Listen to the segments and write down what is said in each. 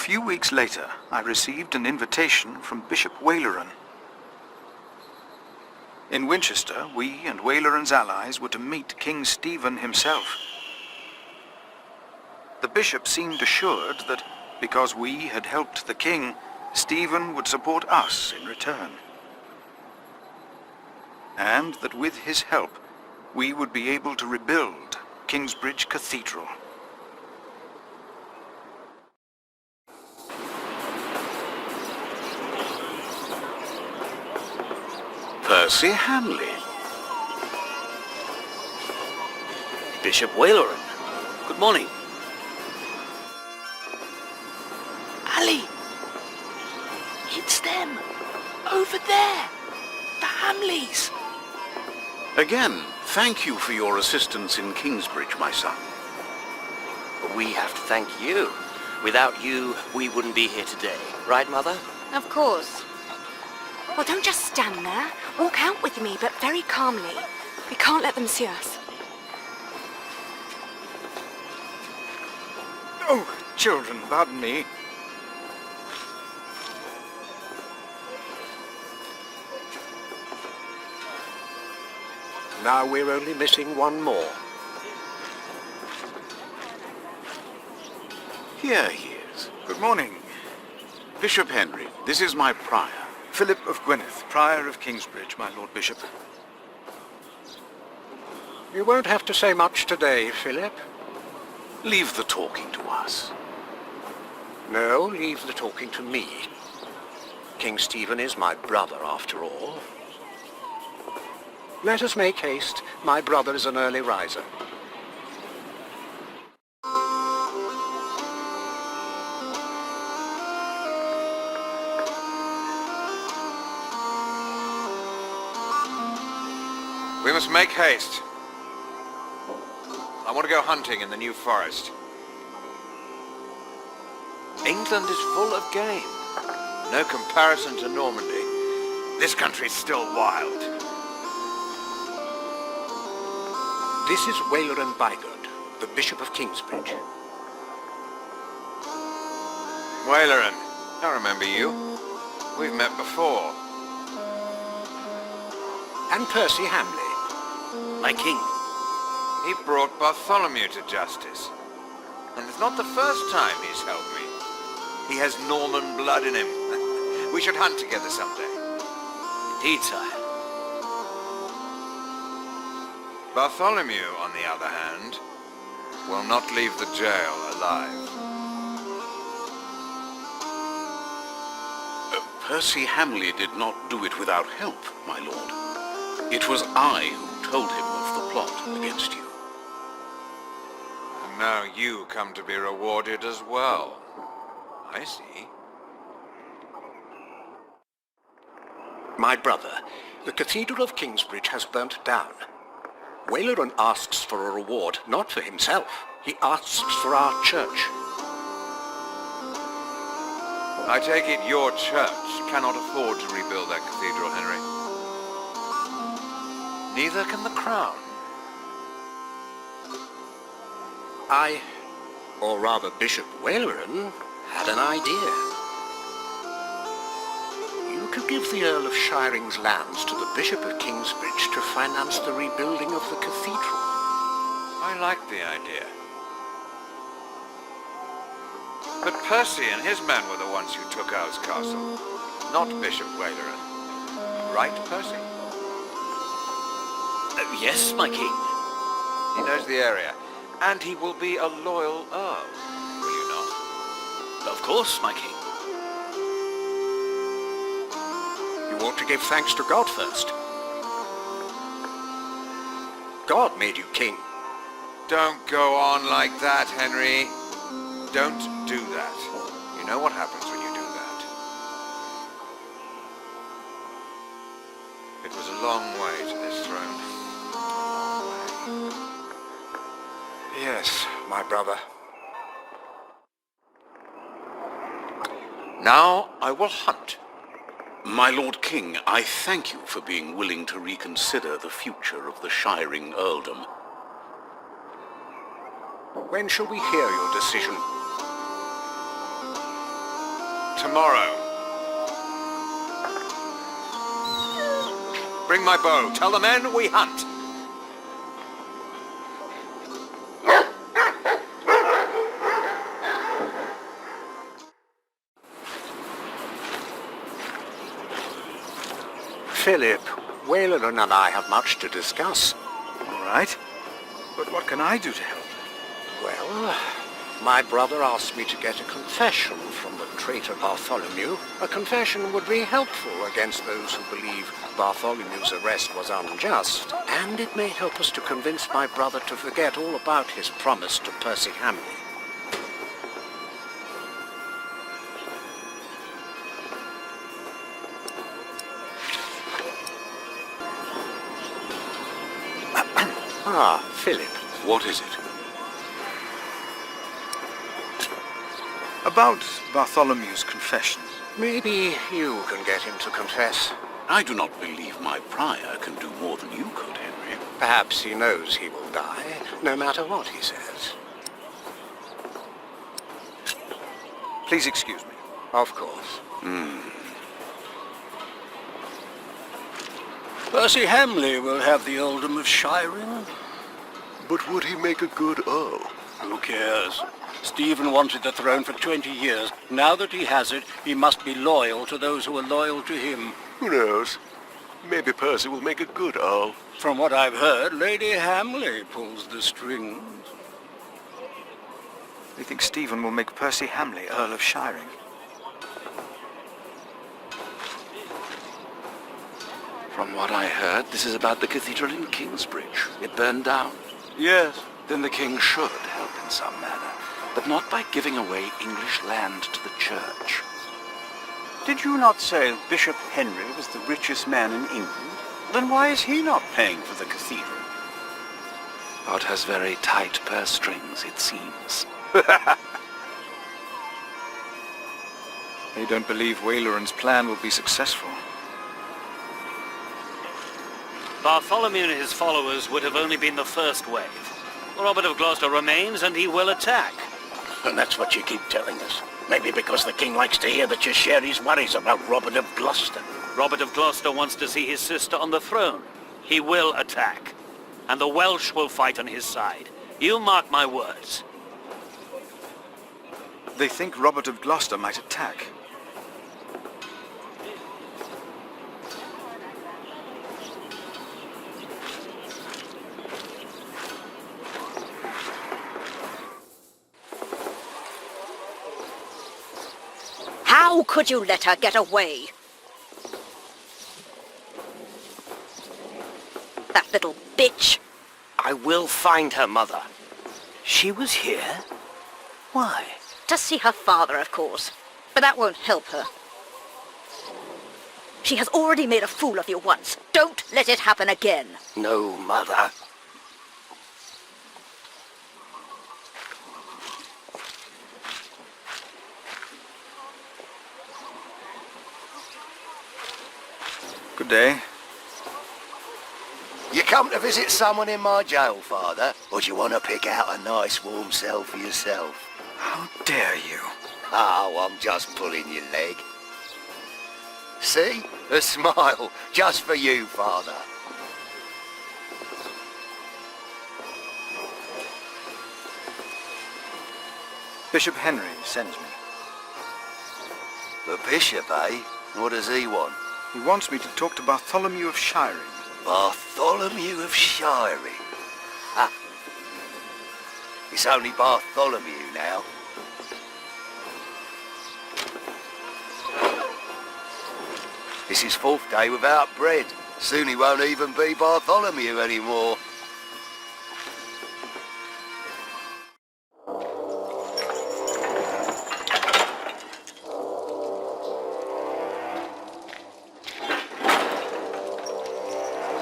few weeks later, I received an invitation from Bishop Waleran. In Winchester, we and Waleran's allies were to meet King Stephen himself. The bishop seemed assured that because we had helped the king, Stephen would support us in return. And that with his help, we would be able to rebuild Kingsbridge Cathedral. Percy Hamleigh. Bishop Waleran. Good morning. Ali! It's them! Over there! The Hamleighs! Again, thank you for your assistance in Kingsbridge, my son. We have to thank you. Without you, we wouldn't be here today. Right, Mother? Of course. Well, don't just stand there. Walk out with me, but very calmly. We can't let them see us. Oh, children, pardon me. Now we're only missing one more. Here he is. Good morning. Bishop Henry, this is my prior. Philip of Gwynedd, Prior of Kingsbridge, my Lord Bishop. You won't have to say much today, Philip. Leave the talking to us. No, leave the talking to me. King Stephen is my brother, after all. Let us make haste. My brother is an early riser. We must make haste. I want to go hunting in the New Forest. England is full of game. No comparison to Normandy. This country's still wild. This is Waleran Bygod, the Bishop of Kingsbridge. Waleran, I remember you. We've met before. And Percy Hamleigh. My king. He brought Bartholomew to justice. And it's not the first time he's helped me. He has Norman blood in him. We should hunt together someday. Indeed, sire. Bartholomew, on the other hand, will not leave the jail alive. Percy Hamleigh did not do it without help, my lord. It was I who told him of the plot against you. And now you come to be rewarded as well. I see. My brother, the Cathedral of Kingsbridge has burnt down. Waleran asks for a reward, not for himself. He asks for our church. I take it your church cannot afford to rebuild that cathedral, Henry. Neither can the crown. I, or rather Bishop Waleran, had an idea. You could give the Earl of Shiring's lands to the Bishop of Kingsbridge to finance the rebuilding of the cathedral. I like the idea. But Percy and his men were the ones who took Owl's Castle, not Bishop Waleran. Right, Percy? Yes, my king. He knows the area, and he will be a loyal Earl, will you not? Of course, my king. You ought to give thanks to God first. God made you king. Don't go on like that, Henry. Don't do that. You know what happens when you do that. It was a long way to this throne. Yes, my brother. Now I will hunt. My Lord King, I thank you for being willing to reconsider the future of the Shiring earldom. When shall we hear your decision? tomorrow. Bring my bow. Tell the men we hunt. Philip, Wayland and I have much to discuss. All right. But what can I do to help? Well, my brother asked me to get a confession from the traitor Bartholomew. A confession would be helpful against those who believe Bartholomew's arrest was unjust, and it may help us to convince my brother to forget all about his promise to Percy Hamleigh. Ah, Philip. What is it? About Bartholomew's confession. Maybe you can get him to confess. I do not believe my prior can do more than you could, Henry. Perhaps he knows he will die, no matter what he says. Please excuse me. Of course. Percy Hamleigh will have the earldom of Shiring. But would he make a good Earl? Who cares? Stephen wanted the throne for 20 years. Now that he has it, he must be loyal to those who are loyal to him. Who knows? Maybe Percy will make a good Earl. From what I've heard, Lady Hamleigh pulls the strings. You think Stephen will make Percy Hamleigh Earl of Shiring? From what I heard, this is about the cathedral in Kingsbridge. It burned down. Yes. Then the king should help in some manner, but not by giving away English land to the church. Did you not say Bishop Henry was the richest man in England? Then why is he not paying for the cathedral? God has very tight purse strings, it seems. They don't believe Wayland's plan will be successful. Bartholomew and his followers would have only been the first wave. Robert of Gloucester remains, and he will attack. And that's what you keep telling us. Maybe because the king likes to hear that you share his worries about Robert of Gloucester. Robert of Gloucester wants to see his sister on the throne. He will attack. And the Welsh will fight on his side. You mark my words. They think Robert of Gloucester might attack. How could you let her get away? That little bitch. I will find her, Mother. She was here? Why? To see her father, of course. But that won't help her. She has already made a fool of you once. Don't let it happen again. No, Mother. Good day. You come to visit someone in my jail, Father? Or do you want to pick out a nice warm cell for yourself? How dare you? Oh, I'm just pulling your leg. See? A smile. Just for you, Father. Bishop Henry sends me. The bishop, eh? What does he want? He wants me to talk to Bartholomew of Shiring. Bartholomew of Shiring. Ha! It's only Bartholomew now. It's his 4th day without bread. Soon he won't even be Bartholomew anymore.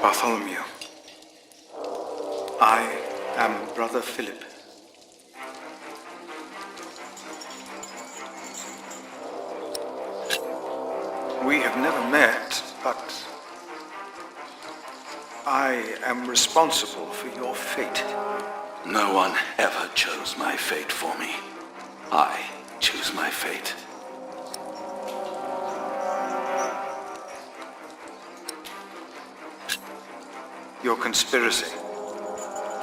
Bartholomew, I am Brother Philip. We have never met, but I am responsible for your fate. No one ever chose my fate for me. I choose my fate. Your conspiracy.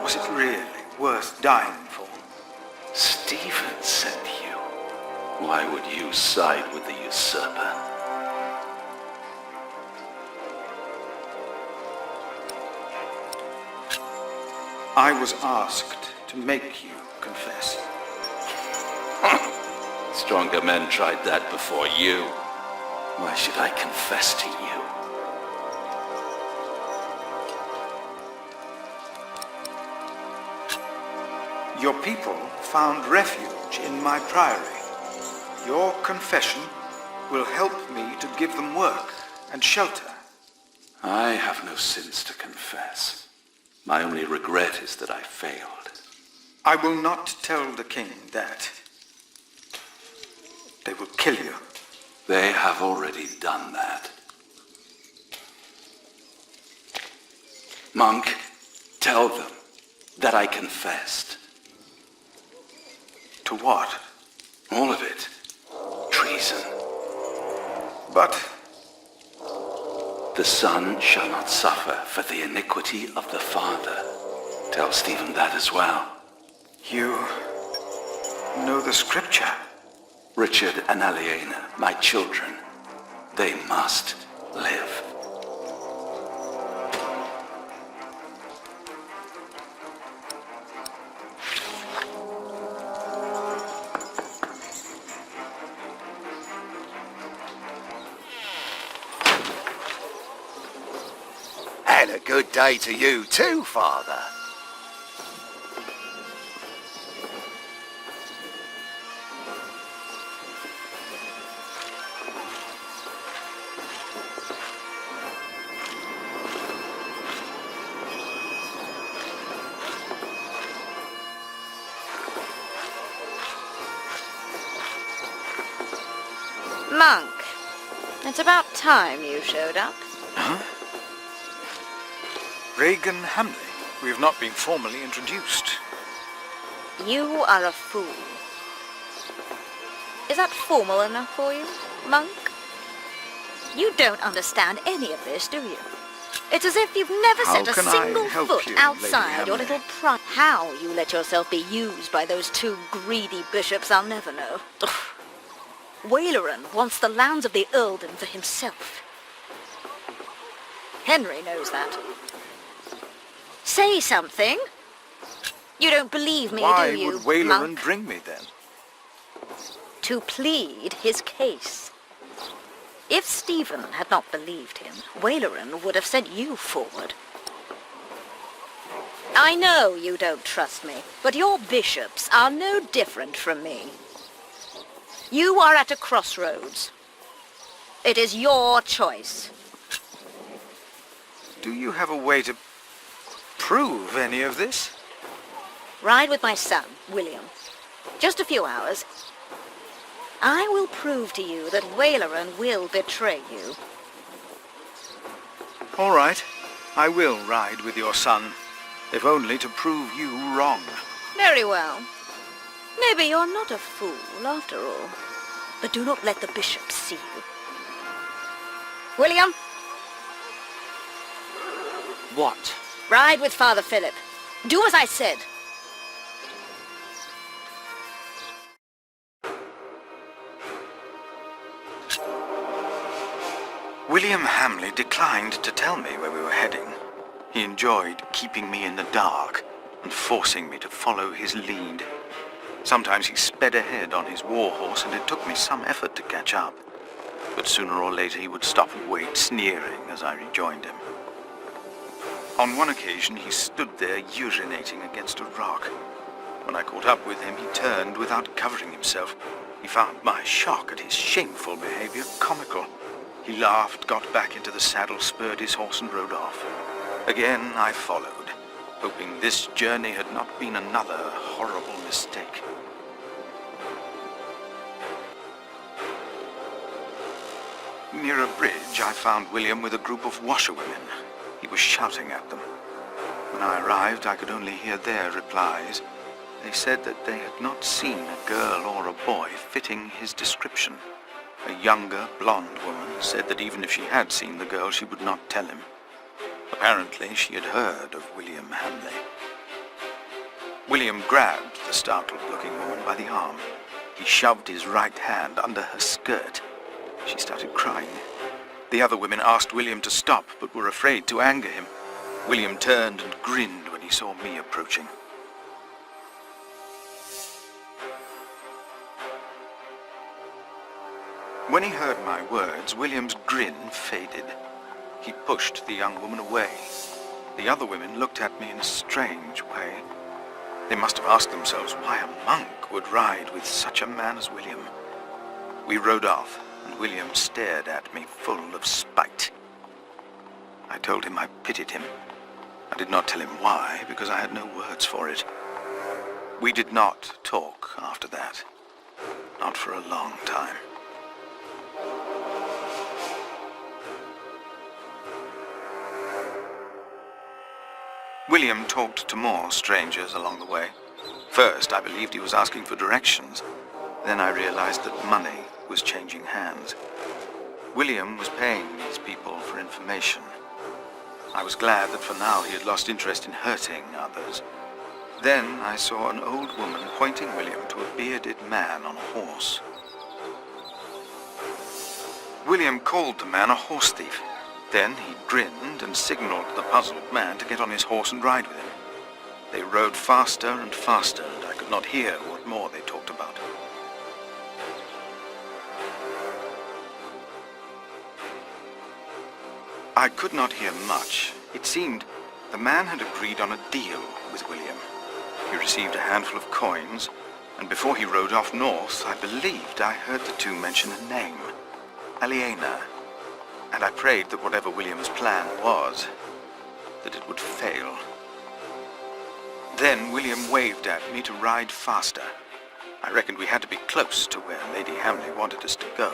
Was it really worth dying for? Stephen sent you. Why would you side with the usurper? I was asked to make you confess. Stronger men tried that before you. Why should I confess to you? Your people found refuge in my priory. Your confession will help me to give them work and shelter. I have no sins to confess. My only regret is that I failed. I will not tell the king that. They will kill you. They have already done that. Monk, tell them that I confessed. To what? All of it. Treason. But the son shall not suffer for the iniquity of the father. Tell Stephen that as well. you know the scripture. Richard and Aliena, my children, they must live. And a good day to you too, Father. Monk, it's about time you showed up. Huh? Regan Hamleigh. We have not been formally introduced. You are a fool. Is that formal enough for you, Monk? You don't understand any of this, do you? It's as if you've never set a single foot outside your little How you let yourself be used by those two greedy bishops, I'll never know. Waleran wants the lands of the earldom for himself. Henry knows that. Say something. You don't believe me, do you, Why would Waleran Monk? bring me then? To plead his case. If Stephen had not believed him, Waleran would have sent you forward. I know you don't trust me, but your bishops are no different from me. You are at a crossroads. It is your choice. Do you have a way to prove any of this? Ride with my son, William. Just a few hours. I will prove to you that Waleran will betray you. All right. I will ride with your son, if only to prove you wrong. Very well. Maybe you're not a fool, after all. But do not let the bishops see you. William? What? Ride with Father Philip. Do as I said. William Hamleigh declined to tell me where we were heading. He enjoyed keeping me in the dark and forcing me to follow his lead. Sometimes he sped ahead on his war horse, and it took me some effort to catch up. But sooner or later he would stop and wait, sneering as I rejoined him. On one occasion he stood there urinating against a rock. When I caught up with him, he turned without covering himself. He found my shock at his shameful behavior comical. He laughed, got back into the saddle, spurred his horse, and rode off. Again I followed, hoping this journey had not been another horrible mistake. Near a bridge, I found William with a group of washerwomen. He was shouting at them. When I arrived, I could only hear their replies. They said that they had not seen a girl or a boy fitting his description. A younger, blonde woman said that even if she had seen the girl, she would not tell him. Apparently, she had heard of William Hamleigh. William grabbed the startled-looking woman by the arm. He shoved his right hand under her skirt. She started crying. The other women asked William to stop, but were afraid to anger him. William turned and grinned when he saw me approaching. When he heard my words, William's grin faded. He pushed the young woman away. The other women looked at me in a strange way. They must have asked themselves why a monk would ride with such a man as William. We rode off, and William stared at me full of spite. I told him I pitied him. I did not tell him why, because I had no words for it. We did not talk after that. Not for a long time. William talked to more strangers along the way. First, I believed he was asking for directions. Then I realized that money was changing hands. William was paying these people for information. I was glad that for now he had lost interest in hurting others. Then I saw an old woman pointing William to a bearded man on a horse. William called the man a horse thief. Then he grinned and signaled the puzzled man to get on his horse and ride with him. They rode faster and faster, and I could not hear what more they talked about. I could not hear much. It seemed the man had agreed on a deal with William. He received a handful of coins, and before he rode off north, I believed I heard the two mention a name, Aliena, and I prayed that whatever William's plan was, that it would fail. Then William waved at me to ride faster. I reckoned we had to be close to where Lady Hamleigh wanted us to go.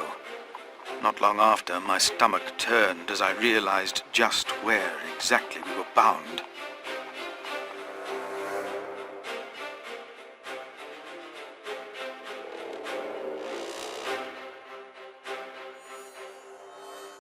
Not long after, my stomach turned as I realized just where exactly we were bound.